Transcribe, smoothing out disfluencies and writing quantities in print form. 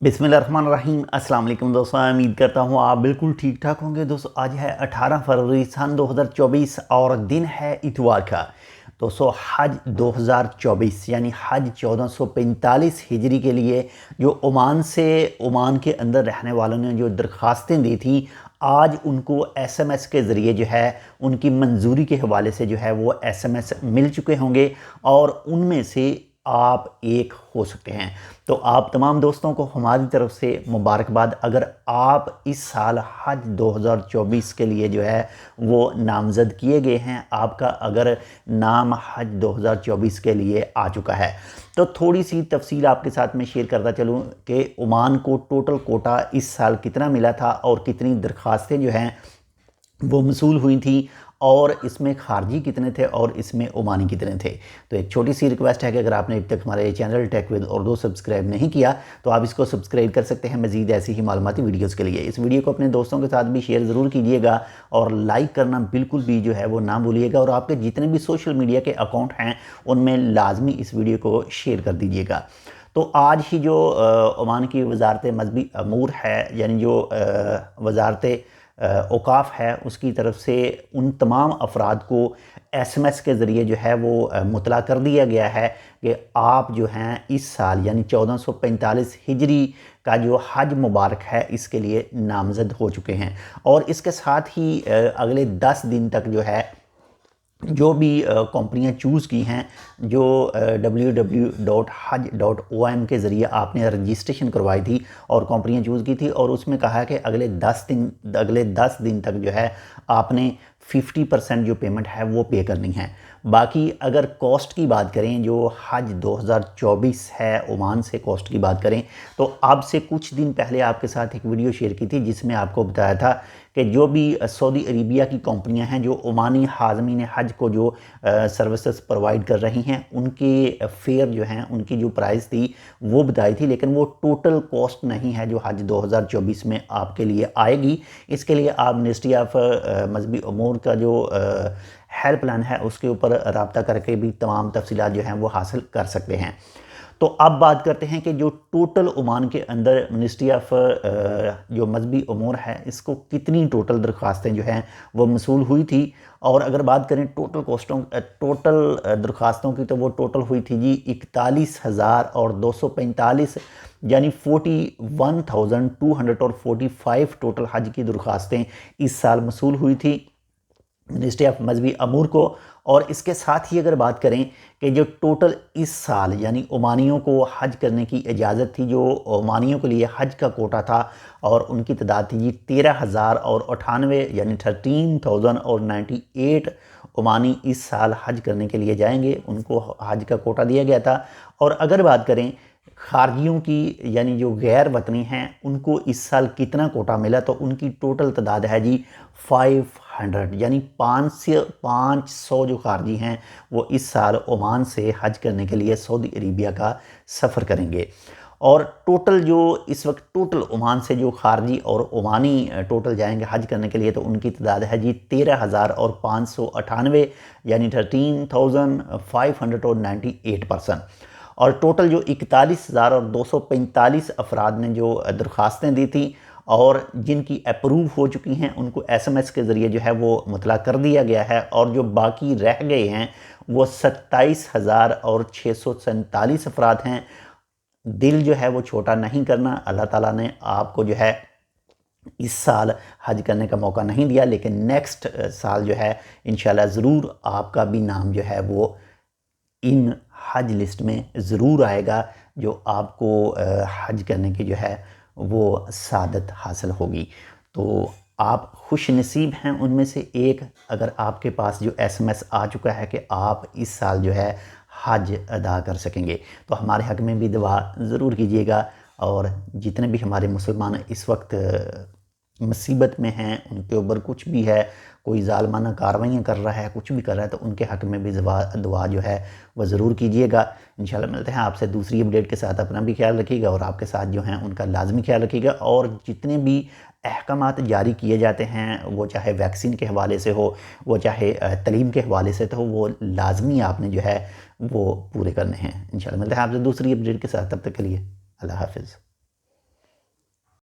बिस्मिल्लाहिर्रहमानिर्रहीम अस्सलाम वालेकुम दोस्तों। मैं उम्मीद करता हूँ आप बिल्कुल ठीक ठाक होंगे। दोस्तों आज है 18 फरवरी सन 2024 और दिन है इतवार का। दोस्तों हज 2024 यानी हज 1445 हिजरी के लिए जो ओमान के अंदर रहने वालों ने जो दरख्वास्तें दी थी, आज उनको एसएमएस के ज़रिए जो है उनकी मंजूरी के हवाले से जो है वो एसएमएस मिल चुके होंगे और उनमें से आप एक हो सकते हैं। तो आप तमाम दोस्तों को हमारी तरफ से मुबारकबाद। अगर आप इस साल हज 2024 के लिए जो है वो नामज़द किए गए हैं, आपका अगर नाम हज 2024 के लिए आ चुका है, तो थोड़ी सी तफसील आपके साथ में शेयर करता चलूँ कि ओमान को टोटल कोटा इस साल कितना मिला था और कितनी दरख्वास्तें जो हैं वो मसूल हुई थी और इसमें खारजी कितने थे और इसमें ओमानी कितने थे। तो एक छोटी सी रिक्वेस्ट है कि अगर आपने अभी तक हमारे channel tech with Urdu subscribe नहीं किया तो आप इसको सब्सक्राइब कर सकते हैं मज़ीद ऐसी ही मालूमाती वीडियोज़ के लिए। इस वीडियो को अपने दोस्तों के साथ भी शेयर ज़रूर कीजिएगा और लाइक करना बिल्कुल भी जो है वो ना भूलिएगा, और आपके जितने भी सोशल मीडिया के अकाउंट हैं उनमें लाजमी इस वीडियो को शेयर कर दीजिएगा। तो आज ही जो ओमान की वजारत मजहबी अमूर है, यानी जो वजारत औकाफ है, उसकी तरफ से उन तमाम अफराद को एसएमएस के ज़रिए जो है वो मुतला कर दिया गया है कि आप जो हैं इस साल यानी 1445 हिजरी का जो हज मुबारक है इसके लिए नामज़द हो चुके हैं। और इसके साथ ही अगले 10 दिन तक जो है जो भी कंपनियां चूज़ की हैं, जो www.haj.om के ज़रिए आपने रजिस्ट्रेशन करवाई थी और कंपनियां चूज़ की थी, और उसमें कहा है कि अगले 10 दिन तक जो है आपने 50% जो पेमेंट है वो पे करनी है। बाकी अगर कॉस्ट की बात करें, जो हज 2024 है ओमान से कॉस्ट की बात करें, तो अब से कुछ दिन पहले आपके साथ एक वीडियो शेयर की थी जिसमें आपको बताया था कि जो भी सऊदी अरेबिया की कंपनियां हैं जो ओमानी हाज़मीन हज को जो सर्विसेज प्रोवाइड कर रही हैं, उनके फेयर जो हैं उनकी जो प्राइस थी वो बताई थी, लेकिन वो टोटल कॉस्ट नहीं है जो हज 2024 में आपके लिए आएगी। इसके लिए आप मिनिस्ट्री ऑफ मजहबी अमूर का जो हेल्पलाइन है उसके ऊपर रब्ता करके भी तमाम तफसीलात जो हैं वो हासिल कर सकते हैं। तो अब बात करते हैं कि जो टोटल ओमान के अंदर मिनिस्ट्री ऑफ जो मजहबी अमूर है इसको कितनी टोटल दरख्वास्तें जो हैं वो मसूल हुई थी। और अगर बात करें टोटल दरख्वास्तों की, तो वो टोटल हुई थी जी 41,245 यानी 41,245 टोटल हज की दरख्वास्तें इस साल मसूल हुई थी मिनिस्ट्री ऑफ मजहबी अमूर को। और इसके साथ ही अगर बात करें कि जो टोटल इस साल यानी ओमानियों को हज करने की इजाज़त थी, जो ओमानियों के लिए हज का कोटा था और उनकी तादाद थी जी 13,098 यानी 13,098 ओमानी इस साल हज करने के लिए जाएंगे, उनको हज का कोटा दिया गया था। और अगर बात करें खारजियों की यानी जो गैर वतनी हैं उनको इस साल कितना कोटा मिला, तो उनकी टोटल तादाद है जी 500 यानी 500 जो खारजी हैं वो इस साल ओमान से हज करने के लिए सऊदी अरेबिया का सफ़र करेंगे। और टोटल जो इस वक्त टोटल ओमान से जो खारजी और ओमानी टोटल जाएंगे हज करने के लिए, तो उनकी तादाद है जी 13,598 यानी 13,598 और टोटल जो 41,245 अफराद ने जो दरख्वास्तें दी थी और जिनकी अप्रूव हो चुकी हैं उनको एसएमएस के ज़रिए जो है वो मुतला कर दिया गया है। और जो बाकी रह गए हैं वो 27,647 अफराद हैं। दिल जो है वो छोटा नहीं करना, अल्लाह ताला ने आपको जो है इस साल हज करने का मौका नहीं दिया, लेकिन नेक्स्ट साल जो है इंशाल्लाह ज़रूर आपका भी नाम जो है वो इन हज लिस्ट में ज़रूर आएगा, जो आपको हज करने की जो है वो सादत हासिल होगी। तो आप खुश नसीब हैं उनमें से एक, अगर आपके पास जो एसएमएस आ चुका है कि आप इस साल जो है हज अदा कर सकेंगे। तो हमारे हक़ में भी दुआ ज़रूर कीजिएगा, और जितने भी हमारे मुसलमान इस वक्त मुसीबत में हैं, उनके ऊपर कुछ भी है, कोई ज़ालमाना कार्रवाइयाँ कर रहा है, कुछ भी कर रहा है, तो उनके हक़ में भी दुआ जो है वह ज़रूर कीजिएगा। इंशाल्लाह मिलते हैं आपसे दूसरी अपडेट के साथ। अपना भी ख्याल रखिएगा और आपके साथ जो हैं उनका लाजमी ख्याल रखिएगा। और जितने भी अहकामात जारी किए जाते हैं, वो चाहे वैक्सीन के हवाले से हो, वो चाहे तलीम के हवाले से, तो वो लाजमी आपने जो है वो पूरे करने हैं। इंशाल्लाह मिलते हैं आपसे दूसरी अपडेट के साथ, तब तक के लिए अल्लाह हाफ़िज़।